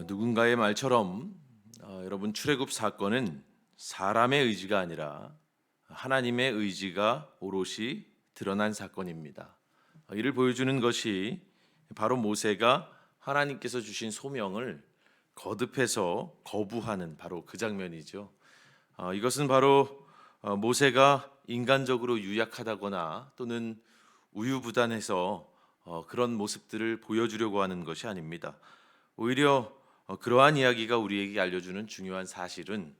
누군가의 말처럼 여러분 출애굽 사건은 사람의 의지가 아니라 하나님의 의지가 오롯이 드러난 사건입니다. 이를 보여주는 것이 바로 모세가 하나님께서 주신 소명을 거듭해서 거부하는 바로 그 장면이죠. 이것은 바로 모세가 인간적으로 유약하다거나 또는 우유부단해서 그런 모습들을 보여주려고 하는 것이 아닙니다. 오히려 그러한 이야기가 우리에게 알려주는 중요한 사실은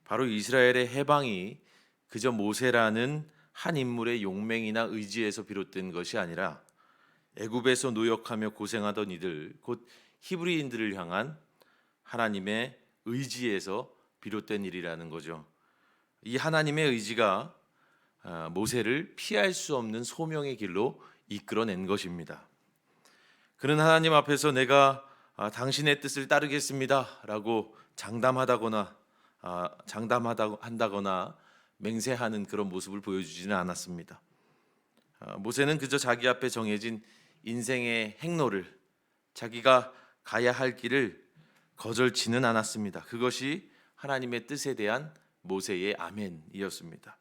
바로 이스라엘의 해방이 그저 모세라는 한 인물의 용맹이나 의지에서 비롯된 것이 아니라 애굽에서 노역하며 고생하던 이들 곧 히브리인들을 향한 하나님의 의지에서 비롯된 일이라는 거죠. 이 하나님의 의지가 모세를 피할 수 없는 소명의 길로 이끌어낸 것입니다. 그는 하나님 앞에서 내가 당신의 뜻을 따르겠습니다라고 장담한다거나 맹세하는 그런 모습을 보여주지는 않았습니다. 모세는 그저 자기 앞에 정해진 인생의 행로를 자기가 가야 할 길을 거절치는 않았습니다. 그것이 하나님의 뜻에 대한 모세의 아멘이었습니다.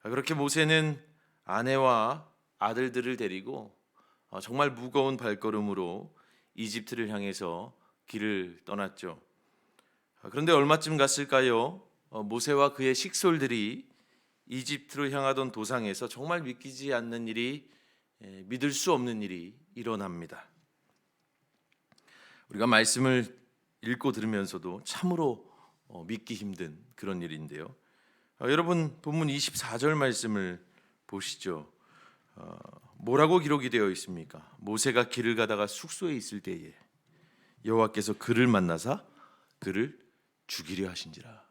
그렇게 모세는 아내와 아들들을 데리고 정말 무거운 발걸음으로 이집트를 향해서 길을 떠났죠. 그런데 얼마쯤 갔을까요? 모세와 그의 식솔들이 이집트로 향하던 도상에서 정말 믿기지 않는 일이, 믿을 수 없는 일이 일어납니다. 우리가 말씀을 읽고 들으면서도 참으로 믿기 힘든 그런 일인데요. 여러분 본문 24절 말씀을 보시죠. 뭐라고 기록이 되어 있습니까? 모세가 길을 가다가 숙소에 있을 때에 여호와께서 그를 만나사 그를 죽이려 하신지라.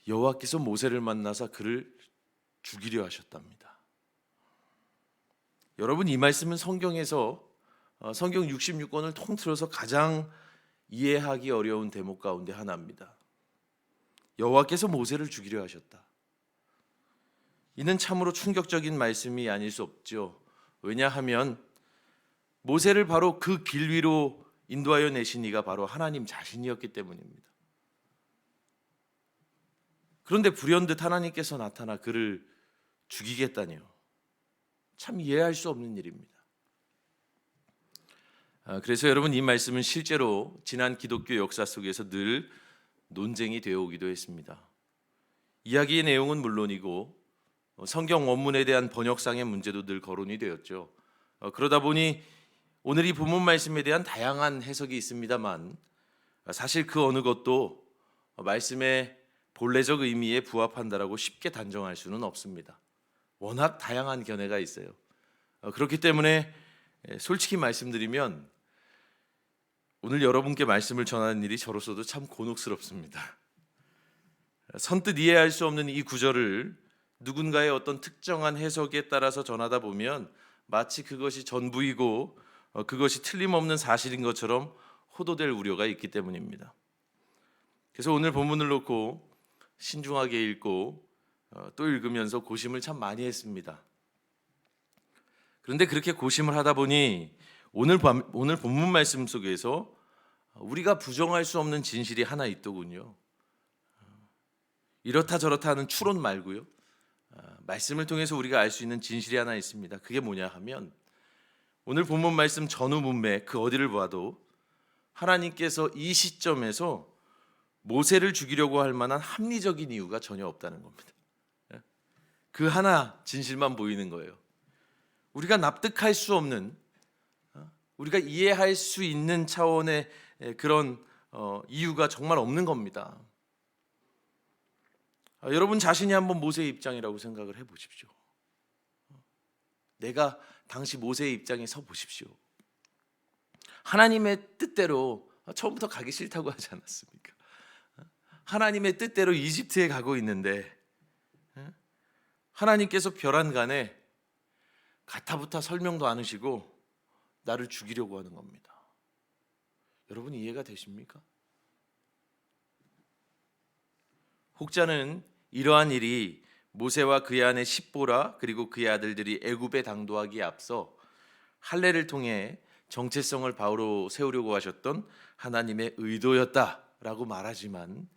여호와께서 모세를 만나사 그를 죽이려 하셨답니다. 여러분 이 말씀은 성경에서 성경 66권을 통틀어서 가장 이해하기 어려운 대목 가운데 하나입니다. 여호와께서 모세를 죽이려 하셨다. 이는 참으로 충격적인 말씀이 아닐 수 없죠. 왜냐하면 모세를 바로 그 길 위로 인도하여 내신 이가 바로 하나님 자신이었기 때문입니다. 그런데 불현듯 하나님께서 나타나 그를 죽이겠다니요. 참 이해할 수 없는 일입니다. 그래서 여러분 이 말씀은 실제로 지난 기독교 역사 속에서 늘 논쟁이 되어 오기도 했습니다. 이야기의 내용은 물론이고 성경 원문에 대한 번역상의 문제도 늘 거론이 되었죠. 그러다 보니 오늘 이 본문 말씀에 대한 다양한 해석이 있습니다만 사실 그 어느 것도 말씀의 본래적 의미에 부합한다라고 쉽게 단정할 수는 없습니다. 워낙 다양한 견해가 있어요. 그렇기 때문에 솔직히 말씀드리면 오늘 여러분께 말씀을 전하는 일이 저로서도 참 곤혹스럽습니다. 선뜻 이해할 수 없는 이 구절을 누군가의 어떤 특정한 해석에 따라서 전하다 보면 마치 그것이 전부이고 그것이 틀림없는 사실인 것처럼 호도될 우려가 있기 때문입니다. 그래서 오늘 본문을 놓고 신중하게 읽고 또 읽으면서 고심을 참 많이 했습니다. 그런데 그렇게 고심을 하다 보니 오늘 본문 말씀 속에서 우리가 부정할 수 없는 진실이 하나 있더군요. 이렇다 저렇다 하는 추론 말고요. 말씀을 통해서 우리가 알 수 있는 진실이 하나 있습니다. 그게 뭐냐 하면 오늘 본문 말씀 전후 문맥 그 어디를 봐도 하나님께서 이 시점에서 모세를 죽이려고 할 만한 합리적인 이유가 전혀 없다는 겁니다. 그 하나 진실만 보이는 거예요. 우리가 납득할 수 없는, 우리가 이해할 수 있는 차원의 그런 이유가 정말 없는 겁니다. 여러분 자신이 한번 모세의 입장이라고 생각을 해보십시오. 내가 당시 모세의 입장에 서 보십시오. 하나님의 뜻대로 처음부터 가기 싫다고 하지 않았습니까? 하나님의 뜻대로 이집트에 가고 있는데 하나님께서 벼랑간에 가타부타 설명도 안 하시고 나를 죽이려고 하는 겁니다. 여러분 이해가 되십니까? 혹자는 이러한 일이 모세와 그의 아내 십보라 그리고 그의 아들들이 애굽에 당도하기에 앞서 할례를 통해 정체성을 바로 세우려고 하셨던 하나님의 의도였다라고 말하지만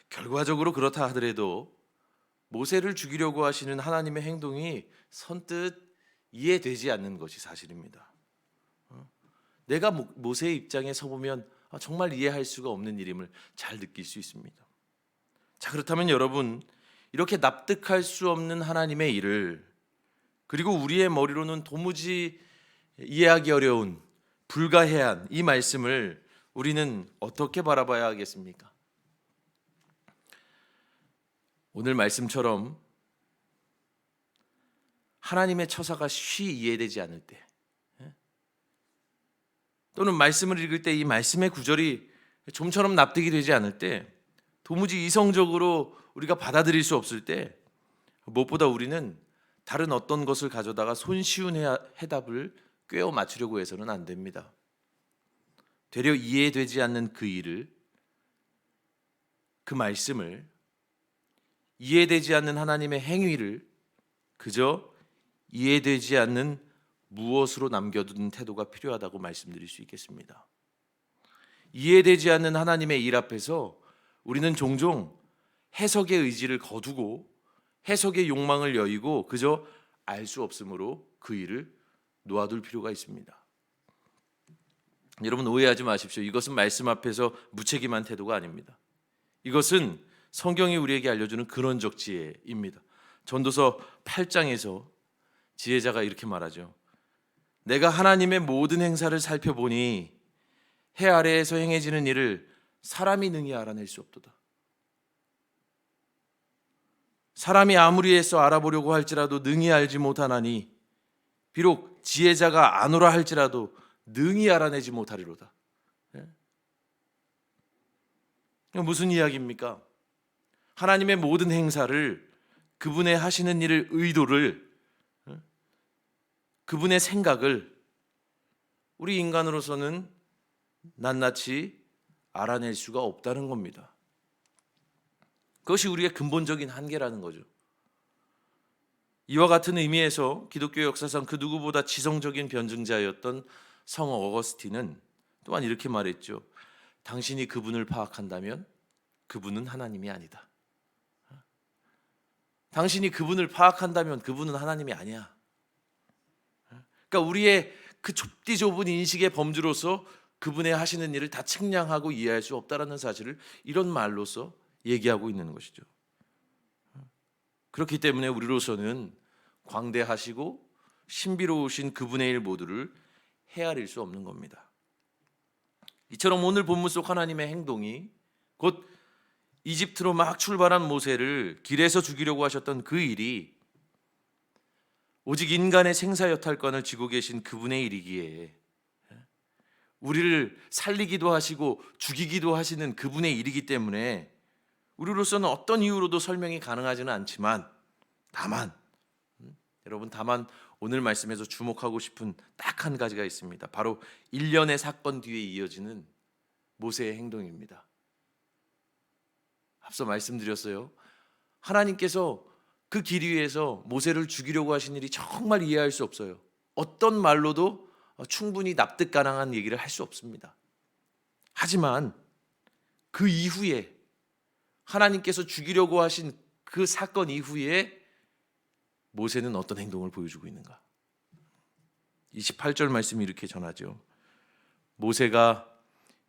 결과적으로 그렇다 하더라도 모세를 죽이려고 하시는 하나님의 행동이 선뜻 이해되지 않는 것이 사실입니다. 내가 모세의 입장에 서보면 정말 이해할 수가 없는 일임을 잘 느낄 수 있습니다. 자, 그렇다면 여러분, 이렇게 납득할 수 없는 하나님의 일을, 그리고 우리의 머리로는 도무지 이해하기 어려운 불가해한 이 말씀을 우리는 어떻게 바라봐야 하겠습니까? 오늘 말씀처럼 하나님의 처사가 쉬이 이해되지 않을 때, 또는 말씀을 읽을 때 이 말씀의 구절이 좀처럼 납득이 되지 않을 때, 도무지 이성적으로 우리가 받아들일 수 없을 때, 무엇보다 우리는 다른 어떤 것을 가져다가 손쉬운 해답을 꿰어 맞추려고 해서는 안 됩니다. 되려 이해되지 않는 그 일을, 그 말씀을, 이해되지 않는 하나님의 행위를 그저 이해되지 않는 무엇으로 남겨두는 태도가 필요하다고 말씀드릴 수 있겠습니다. 이해되지 않는 하나님의 일 앞에서 우리는 종종 해석의 의지를 거두고 해석의 욕망을 여의고 그저 알 수 없으므로 그 일을 놓아둘 필요가 있습니다. 여러분, 오해하지 마십시오. 이것은 말씀 앞에서 무책임한 태도가 아닙니다. 이것은 성경이 우리에게 알려주는 근원적 지혜입니다. 전도서 8장에서 지혜자가 이렇게 말하죠. 내가 하나님의 모든 행사를 살펴보니 해 아래에서 행해지는 일을 사람이 능히 알아낼 수 없도다. 사람이 아무리 애써 알아보려고 할지라도 능히 알지 못하나니 비록 지혜자가 아노라 할지라도 능히 알아내지 못하리로다. 무슨 이야기입니까? 하나님의 모든 행사를, 그분의 하시는 일을, 의도를, 그분의 생각을 우리 인간으로서는 낱낱이 알아낼 수가 없다는 겁니다. 그것이 우리의 근본적인 한계라는 거죠. 이와 같은 의미에서 기독교 역사상 그 누구보다 지성적인 변증자였던 성 어거스틴은 또한 이렇게 말했죠. 당신이 그분을 파악한다면 그분은 하나님이 아니다. 당신이 그분을 파악한다면 그분은 하나님이 아니야. 그러니까 우리의 그 좁디 좁은 인식의 범주로서 그분의 하시는 일을 다 측량하고 이해할 수 없다라는 사실을 이런 말로서 얘기하고 있는 것이죠. 그렇기 때문에 우리로서는 광대하시고 신비로우신 그분의 일 모두를 헤아릴 수 없는 겁니다. 이처럼 오늘 본문 속 하나님의 행동이 곧 이집트로 막 출발한 모세를 길에서 죽이려고 하셨던 그 일이 오직 인간의 생사여탈권을 쥐고 계신 그분의 일이기에, 우리를 살리기도 하시고 죽이기도 하시는 그분의 일이기 때문에 우리로서는 어떤 이유로도 설명이 가능하지는 않지만, 다만 오늘 말씀에서 주목하고 싶은 딱 한 가지가 있습니다. 바로 일련의 사건 뒤에 이어지는 모세의 행동입니다. 앞서 말씀드렸어요. 하나님께서 그 길 위에서 모세를 죽이려고 하신 일이 정말 이해할 수 없어요. 어떤 말로도 충분히 납득 가능한 얘기를 할 수 없습니다. 하지만 그 이후에 하나님께서 죽이려고 하신 그 사건 이후에 모세는 어떤 행동을 보여주고 있는가? 28절 말씀이 이렇게 전하죠. 모세가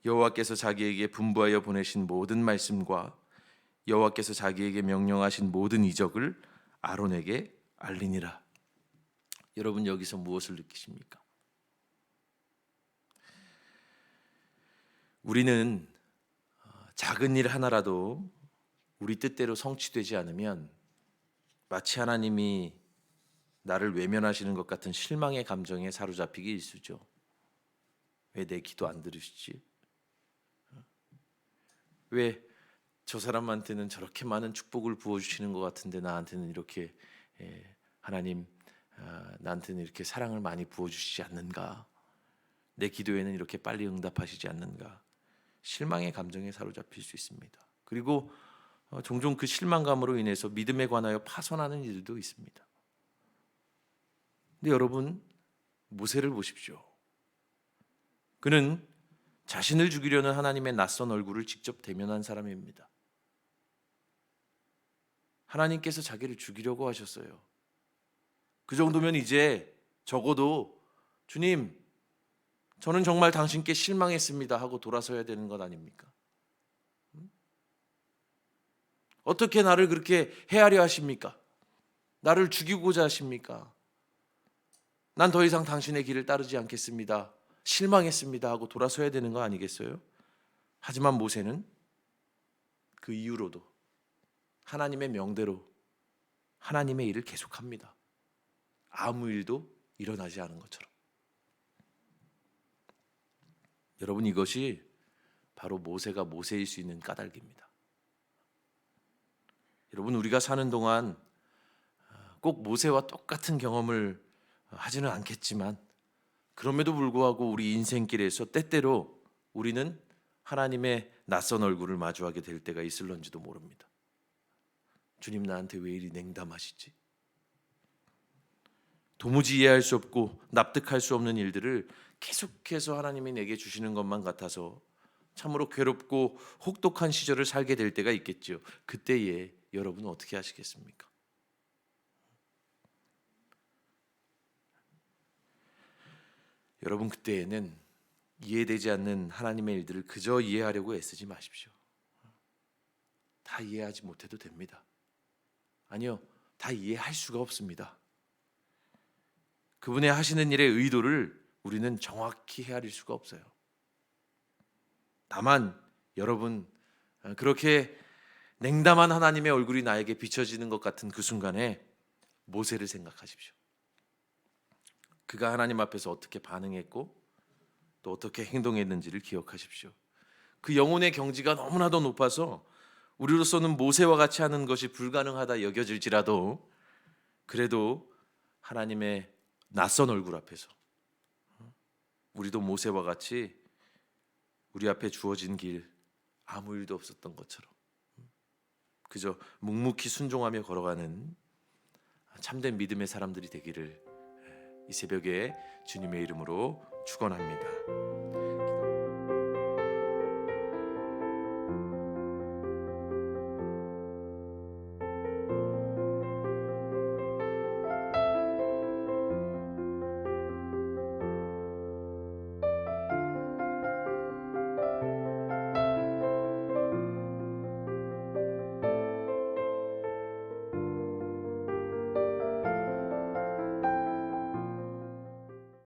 여호와께서 자기에게 분부하여 보내신 모든 말씀과 여호와께서 자기에게 명령하신 모든 이적을 아론에게 알리니라. 여러분, 여기서 무엇을 느끼십니까? 우리는 작은 일 하나라도 우리 뜻대로 성취되지 않으면 마치 하나님이 나를 외면하시는 것 같은 실망의 감정에 사로잡히기 일쑤죠. 왜 내 기도 안 들으시지? 왜 저 사람한테는 저렇게 많은 축복을 부어주시는 것 같은데 나한테는 이렇게 하나님 나한테는 이렇게 사랑을 많이 부어주시지 않는가? 내 기도에는 이렇게 빨리 응답하시지 않는가? 실망의 감정에 사로잡힐 수 있습니다. 그리고 종종 그 실망감으로 인해서 믿음에 관하여 파손하는 일도 있습니다. 근데 여러분, 모세를 보십시오. 그는 자신을 죽이려는 하나님의 낯선 얼굴을 직접 대면한 사람입니다. 하나님께서 자기를 죽이려고 하셨어요. 그 정도면 이제 적어도 주님, 저는 정말 당신께 실망했습니다 하고 돌아서야 되는 것 아닙니까? 어떻게 나를 그렇게 해하려 하십니까? 나를 죽이고자 하십니까? 난 더 이상 당신의 길을 따르지 않겠습니다. 실망했습니다 하고 돌아서야 되는 거 아니겠어요? 하지만 모세는 그 이후로도 하나님의 명대로 하나님의 일을 계속합니다. 아무 일도 일어나지 않은 것처럼. 여러분, 이것이 바로 모세가 모세일 수 있는 까닭입니다. 여러분, 우리가 사는 동안 꼭 모세와 똑같은 경험을 하지는 않겠지만 그럼에도 불구하고 우리 인생길에서 때때로 우리는 하나님의 낯선 얼굴을 마주하게 될 때가 있을런지도 모릅니다. 주님, 나한테 왜 이리 냉담하시지? 도무지 이해할 수 없고 납득할 수 없는 일들을 계속해서 하나님이 내게 주시는 것만 같아서 참으로 괴롭고 혹독한 시절을 살게 될 때가 있겠지요. 그때에 여러분은 어떻게 하시겠습니까? 여러분, 그때에는 이해되지 않는 하나님의 일들을 그저 이해하려고 애쓰지 마십시오. 다 이해하지 못해도 됩니다. 아니요, 다 이해할 수가 없습니다. 그분의 하시는 일의 의도를 우리는 정확히 헤아릴 수가 없어요. 다만 여러분, 그렇게 냉담한 하나님의 얼굴이 나에게 비춰지는 것 같은 그 순간에 모세를 생각하십시오. 그가 하나님 앞에서 어떻게 반응했고 또 어떻게 행동했는지를 기억하십시오. 그 영혼의 경지가 너무나도 높아서 우리로서는 모세와 같이 하는 것이 불가능하다 여겨질지라도 그래도 하나님의 낯선 얼굴 앞에서 우리도 모세와 같이 우리 앞에 주어진 길 아무 일도 없었던 것처럼 그저 묵묵히 순종하며 걸어가는 참된 믿음의 사람들이 되기를 이 새벽에 주님의 이름으로 축원합니다.